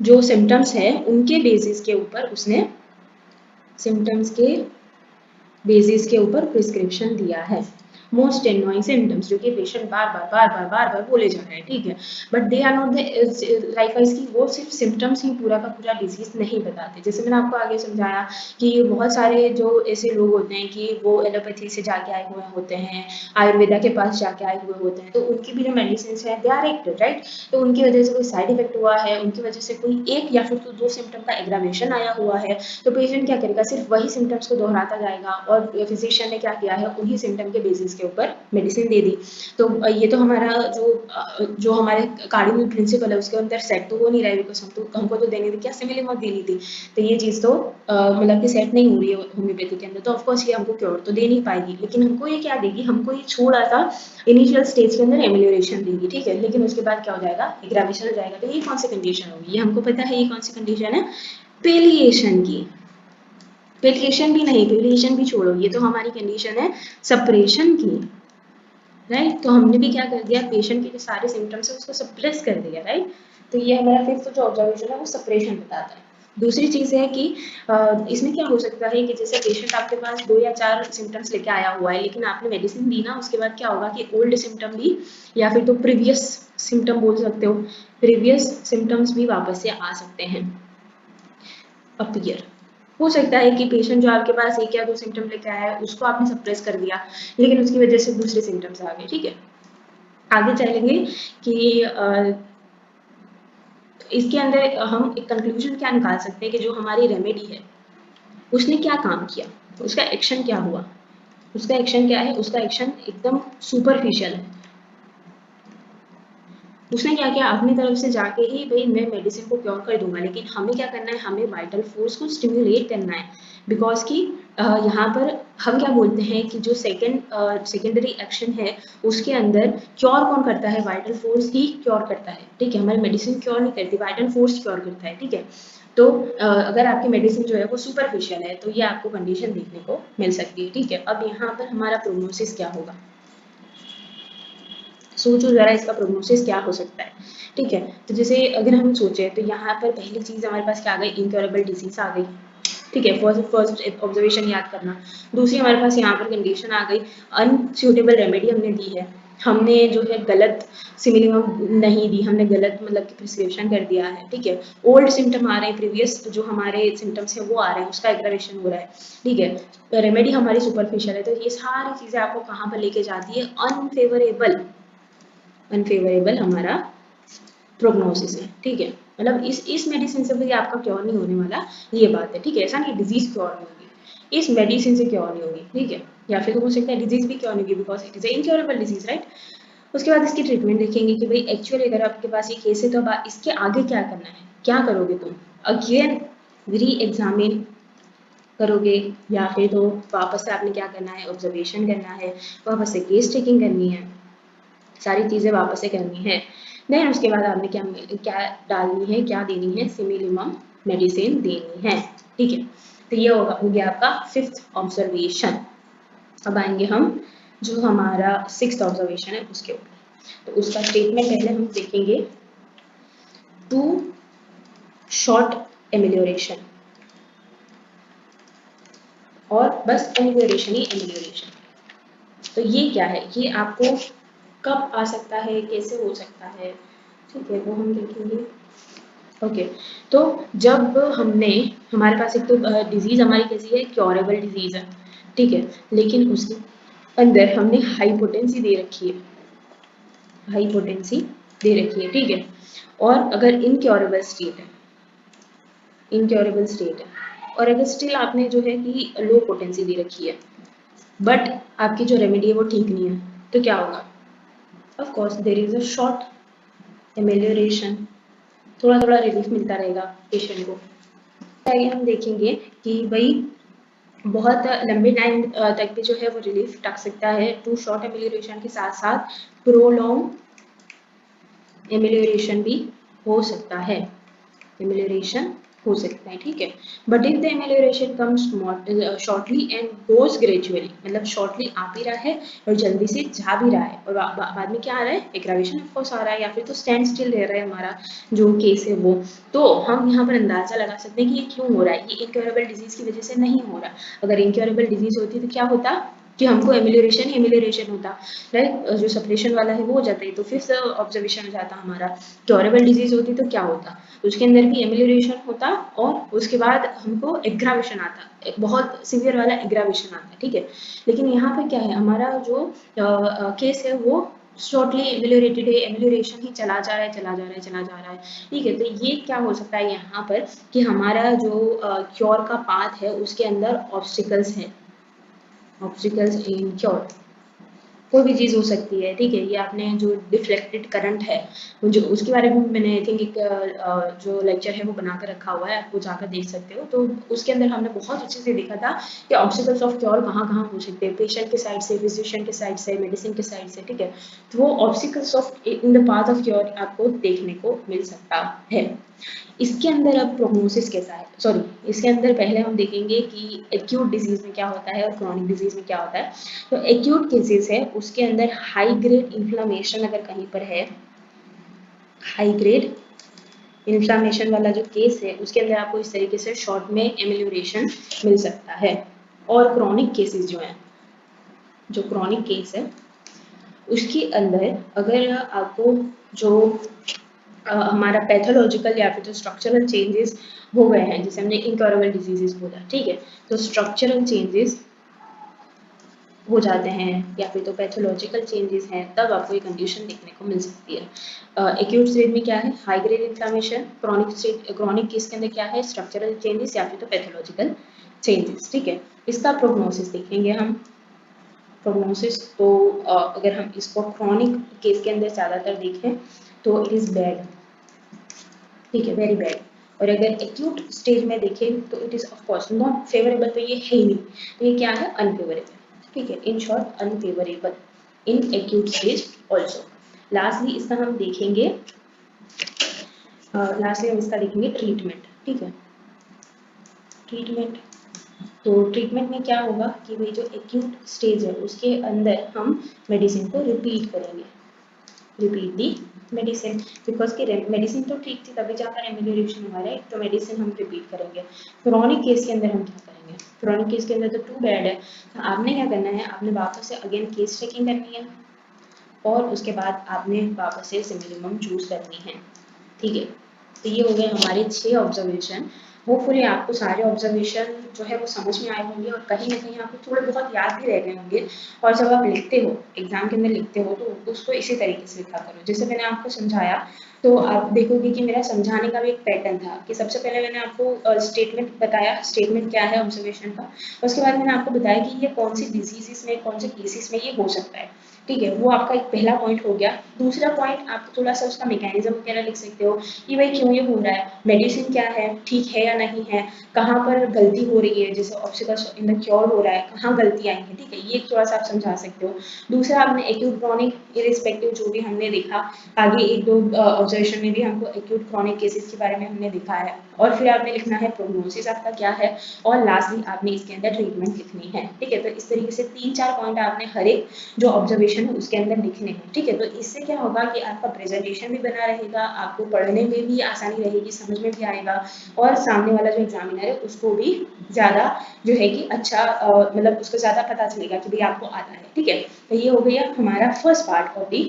A: जो सिम्टम्स है उनके बेसिस के ऊपर उसने सिम्टम्स के बेसिस के ऊपर प्रिस्क्रिप्शन दिया है। मोस्ट एनोइंग सिम्टम्स जो कि पेशेंट बार बार बोले जा रहे हैं, ठीक है, but they are not the likewise की वो सिर्फ सिम्टम्स ही पूरा का पूरा डिजीज नहीं बताते। जैसे मैंने आपको आगे समझाया कि बहुत सारे जो ऐसे लोग होते हैं कि वो एलोपैथी से जाके आए हुए होते हैं, आयुर्वेदा के पास जाके आए हुए होते हैं, तो उनकी भी जो मेडिसिन है दे आर एक्टिव, राइट। तो उनकी वजह से कोई साइड इफेक्ट हुआ है, उनकी वजह से कोई एक या फिर तो दो सिम्टम का एग्रावेशन आया हुआ है, तो पेशेंट क्या करेगा, सिर्फ वही सिम्टम्स को दोहराता जाएगा और फिजिशियन ने क्या किया है, उन्हीं सिम्टम के बेसिस के ऊपर मेडिसिन दे दी। तो ये तो हमारा जो हमारे कार्डिनल प्रिंसिपल है उसके अंदर सेट तो हो नहीं रहा है, बिकॉज हमको तो देनी थी क्या, सिमिलीमब देनी थी। तो ये चीज़ तो मतलब कि सेट नहीं हो रही है होम्योपैथी के अंदर, तो ऑफकोर्स ये हमको क्योर तो दे नहीं पाएगी। लेकिन हमको ये क्या देगी, हमको ये छोड़ा था इनिशियल स्टेज के अंदर एमेलियोरेशन देगी, ठीक है, लेकिन उसके बाद क्या हो जाएगा, एग्रावेशन हो जाएगा। तो ये कौन सी कंडीशन होगी, ये हमको पता है ये कौन सी कंडीशन है, पेलिएशन की। पेलिएशन भी नहीं, पेलिएशन भी छोड़ो, ये तो हमारी कंडीशन है सप्रेशन की, राइट। तो हमने भी क्या कर दिया, पेशेंट के जो सारे सिम्टम्स है उसको सप्रेस कर दिया, राइट। तो ये हमारा फिफ्थ जो ऑब्जर्वेशन है वो सप्रेशन बताता है। दूसरी चीज़ है कि इसमें क्या हो सकता है कि जैसे पेशेंट आपके पास 2 या 4 सिम्टम्स लेके आया हुआ है, लेकिन आपने मेडिसिन दी ना, उसके बाद क्या होगा कि ओल्ड सिम्टम भी या फिर तो प्रीवियस सिम्टम बोल सकते हो, प्रीवियस सिम्टम्स भी वापस से आ सकते हैं, अपीयर हो सकता है कि पेशेंट जो आपके पास एक या दो सिम्टम लेके आया है उसको आपने सप्रेस कर दिया, लेकिन उसकी वजह से दूसरे सिम्टम्स आ गए, ठीक है। आगे चलेंगे कि इसके अंदर हम एक कंक्लूजन क्या निकाल सकते हैं कि जो हमारी रेमेडी है उसने क्या काम किया, उसका एक्शन क्या हुआ। उसका एक्शन क्या है, उसका एक्शन एकदम सुपरफिशियल है। उसने क्या किया, अपनी तरफ से जाके ही भाई मैं मेडिसिन को क्योर कर दूंगा, लेकिन हमें क्या करना है, हमें वाइटल फोर्स को स्टिमुलेट करना है। बिकॉज कि यहाँ पर हम क्या बोलते हैं कि जो सेकेंडरी एक्शन है उसके अंदर क्योर कौन करता है, वाइटल फोर्स ही क्योर करता है, ठीक है। हमारी मेडिसिन क्योर नहीं करती, वाइटल फोर्स क्योर करता है, ठीक है। तो अगर आपकी मेडिसिन जो है वो सुपरफिशियल है तो ये आपको कंडीशन देखने को मिल सकती है, ठीक है। अब यहाँ पर हमारा प्रोग्नोसिस क्या होगा, सोचो जरा इसका प्रोग्नोसिस क्या हो सकता है, ठीक है। तो जैसे अगर हम सोचे तो यहाँ पर पहली चीज़ हमारे पास क्या आ गई, इनक्योरेबल डिजीज आ गई, ठीक है, फर्स्ट ऑब्जर्वेशन याद करना। दूसरी हमारे पास यहाँ पर कंडीशन आ गई, अनसूटेबल रेमेडी हमने दी है, हमने जो है गलत सिमिलीमब नहीं दी, हमने गलत मतलब कि प्रिस्क्रिप्शन कर दिया है, ठीक है। ओल्ड सिम्टम आ रहे हैं, प्रीवियस जो हमारे सिम्टम्स हैं वो आ रहे हैं, उसका एग्रावेशन हो रहा है, ठीक है। रेमेडी हमारी सुपरफिशियल है, तो ये सारी चीज़ें आपको कहाँ पर लेके जाती है, अनफेवरेबल हमारा प्रोग्नोसिस है, ठीक है। मतलब इस मेडिसिन से भी आपका क्योर नहीं होने वाला, ये बात है, ठीक है। ऐसा नहीं डिजीज क्योर नहीं होगी, इस मेडिसिन से क्योर नहीं होगी, ठीक है। या फिर तो हो सकता है डिजीज भी क्योर नहीं होगी because it is incurable disease, right. उसके बाद इसकी ट्रीटमेंट देखेंगे कि भाई एक्चुअली अगर आपके पास ये केस है तो अब इसके आगे क्या करना है, क्या करोगे तुम, अगेन री एग्जामिन करोगे या फिर तो वापस से आपने क्या करना है, ऑब्जर्वेशन करना है, वापस से केस टेकिंग करनी है, सारी चीज़ें वापस से करनी है। देन उसके बाद आपने क्या क्या डालनी है, क्या देनी है, सिमिलीमब मेडिसिन देनी है, ठीक है। तो ये हो गया आपका फिफ्थ ऑब्जर्वेशन। अब आएंगे हम जो हमारा सिक्स्थ ऑब्जर्वेशन है उसके ऊपर। तो उसका स्टेटमेंट पहले हम देखेंगे, टू शॉर्ट एमिलियोरेशन, और बस एमिलियोरेशन ही एमिलियोरेशन। तो ये क्या है, ये आपको कब आ सकता है, कैसे हो सकता है, ठीक है, वो हम देखेंगे। ओके। तो जब हमने, हमारे पास एक तो डिजीज़ हमारी कैसी है, क्योरेबल डिजीज़ है, ठीक है, लेकिन उसके अंदर हमने हाइपोटेंसी दे रखी है, हाइपोटेंसी दे रखी है, ठीक है, और अगर इनक्योरेबल स्टेट है, इनक्योरेबल स्टेट है, और अगर स्टिल आपने जो है कि लो पोटेंसी दे रखी है, बट आपकी जो रेमेडी है वो ठीक नहीं है, तो क्या होगा? Of course there is a short amelioration, थोड़ा थोड़ा रिलीफ मिलता रहेगा पेशेंट को। आगे हम देखेंगे कि भाई बहुत लंबे टाइम तक भी जो है वो रिलीफ टक सकता है टू शॉर्ट एमेलियोरेशन के साथ साथ प्रोलॉन्ग एमेलियोरेशन भी हो सकता है, एमेलियोरेशन हो सकता है, ठीक है। But if the एमेलियोरेशन comes shortly and goes gradually, मतलब शॉर्टली आ भी रहा है और जल्दी से जा भी रहा है, और बाद में क्या आ रहा है, एग्रावेशन ऑफ कोर्स आ रहा है, या फिर तो स्टैंड स्टिल रह रहा है हमारा जो केस है वो, तो हम यहाँ पर अंदाजा लगा सकते हैं कि ये क्यों हो रहा है, ये इनक्योरेबल डिजीज की वजह से नहीं हो रहा। अगर इनक्योरेबल डिजीज होती तो क्या होता कि हमको एमिलियोरेशन होता, राइट, जो सप्रेशन वाला है वो हो जाता है, तो फिफ्थ ऑब्जर्वेशन हो जाता हमारा। क्योरेबल डिजीज होती तो क्या होता, उसके अंदर भी एमिलियोरेशन होता और उसके बाद हमको एग्रावेशन आता, एक बहुत सीवियर वाला एग्रावेशन आता, ठीक है। लेकिन यहाँ पे क्या है, हमारा जो केस है वो शॉर्टली एमिलियोरेटेड है, एमिलियोरेशन ही चला जा रहा है, चला जा रहा है, चला जा रहा है, ठीक है। तो ये क्या हो सकता है यहाँ पर कि हमारा जो क्योर का पाथ है उसके अंदर ऑब्स्टिकल्स हैं, ऑब्स्टिकल्स इन क्योर, कोई भी चीज़ हो सकती है, ठीक है। ये आपने जो डिफ्लेक्टेड करंट है, जो उसके बारे में मैंने आई थिंक एक जो लेक्चर है वो बना कर रखा हुआ है, आप वो जाकर देख सकते हो। तो उसके अंदर हमने बहुत अच्छे से देखा था कि ऑब्स्टिकल्स ऑफ क्योर कहाँ कहाँ हो सकते हैं, पेशेंट के साइड से, फिजिशियन के साइड से, मेडिसिन के साइड से, ठीक है। तो वो obstacles of in the path of cure आपको देखने को मिल सकता है। इसके अंदर अब प्रोग्नोसिस कैसा है, सॉरी, इसके अंदर पहले हम देखेंगे कि एक्यूट डिजीज में क्या होता है और क्रॉनिक डिजीज में क्या होता है। तो एक्यूट केसेस है उसके अंदर हाई ग्रेड इन्फ्लामेशन अगर कहीं पर है, हाई ग्रेड इन्फ्लामेशन वाला जो केस है उसके अंदर आपको इस तरीके से शॉर्ट में एमिलियोरेशन मिल सकता है। और क्रॉनिक केसेस जो है, जो क्रॉनिक केस है उसके अंदर अगर आपको जो हमारा पैथोलॉजिकल या फिर तो स्ट्रक्चरल चेंजेस हो गए हैं, जैसे हमने इनक्योरेबल डिजीजेस बोला, ठीक है, तो स्ट्रक्चरल चेंजेस हो जाते हैं या फिर तो पैथोलॉजिकल चेंजेस हैं, तब आपको ये कंडीशन देखने को मिल सकती है। एक्यूट स्टेज में क्या है, high grade inflammation, chronic stage, chronic case के अंदर क्या है, स्ट्रक्चरल चेंजेस या फिर तो पैथोलॉजिकल चेंजेस, ठीक है। इसका प्रोग्नोसिस देखेंगे हम। प्रोग्नोसिस तो अगर हम इसको क्रॉनिक केस के अंदर ज़्यादातर देखें तो इट इज़ बैड, ठीक है, वेरी बैड। और अगर एक्यूट स्टेज में देखें तो it is of course not favourable, तो ये है ही नहीं, तो ये क्या है, अनफेवरेबल, ठीक है, in short unfavourable in acute stage also. Lastly इसका हम देखेंगे, लास्टली हम इसका देखेंगे ट्रीटमेंट, ठीक है, ट्रीटमेंट। तो ट्रीटमेंट में क्या होगा कि भाई जो एक्यूट स्टेज है उसके अंदर हम मेडिसिन को रिपीट करेंगे, रिपीट दी मेडिसिन, बिकॉज की मेडिसिन तो ठीक थी तभी जाकर एमिलियोरेशन हुआ है, तो मेडिसिन हम रिपीट करेंगे। क्रॉनिक केस के अंदर हम क्या करेंगे, क्रॉनिक केस के अंदर तो टू बैड है, तो आपने क्या करना है, आपने वापस से अगेन केस चेकिंग करनी है और उसके बाद आपने वापस से सिमिलिमम चूज करनी है, ठीक है। तो ये हो गए हमारे 6 ऑब्जर्वेशन। होपफुली आपको सारे ऑब्जर्वेशन जो है वो समझ में आए होंगे और कहीं ना कहीं आपको थोड़े बहुत याद भी रह गए होंगे। और जब आप लिखते हो, एग्जाम के अंदर लिखते हो, तो उसको इसी तरीके से लिखा करो जैसे मैंने आपको समझाया। तो आप देखोगे कि मेरा समझाने का भी एक पैटर्न था कि सबसे पहले मैंने आपको स्टेटमेंट बताया, स्टेटमेंट क्या है ऑब्जर्वेशन का, उसके बाद मैंने आपको बताया कि ये कौन सी डिजीजेस में, कौन से केसेस में ये हो सकता है, ठीक है, वो आपका एक पहला पॉइंट हो गया। दूसरा पॉइंट आप थोड़ा सा उसका मैकेनिज्म वगैरह लिख सकते हो कि भाई क्यों ये हो रहा है, मेडिसिन क्या है, ठीक है या नहीं है, कहाँ पर गलती हो रही है, जैसे ऑब्स्टिकल्स इन द क्योर हो रहा है, कहाँ गलती आई है, ठीक है, ये थोड़ा सा आप समझा सकते हो। दूसरा आपने एक्यूट क्रॉनिक इरिस्पेक्टिव जो भी हमने देखा, आगे एक दो ऑब्जर्वेशन में भी हमको एक्यूट क्रॉनिक केसेस के बारे में हमने दिखा है, और फिर आपने लिखना है प्रोग्नोसिस आपका क्या है, और लास्टली आपने इसके अंदर ट्रीटमेंट लिखनी है, ठीक है। तो इस तरीके से 3-4 पॉइंट आपने हर एक जो ऑब्जर्वेशन है उसके अंदर लिखने हैं, ठीक है। तो इससे क्या होगा कि आपका प्रेजेंटेशन भी बना रहेगा, आपको पढ़ने में भी आसानी रहेगी, समझ में भी आएगा, और सामने वाला जो एग्जामिनर है उसको भी ज़्यादा जो है कि अच्छा मतलब उसको ज़्यादा पता चलेगा कि भाई आपको आता है, ठीक है। तो ये हो गया हमारा first part of the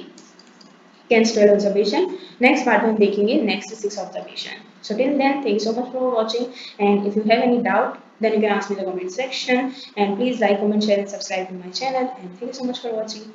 A: Kent's twelve observation. Next part में हम देखेंगे next 6 observation. So till then, thank you so much for watching. And if you have any doubt, then you can ask me in the comment section. And please like, comment, share, and subscribe to my channel. And thank you so much for watching.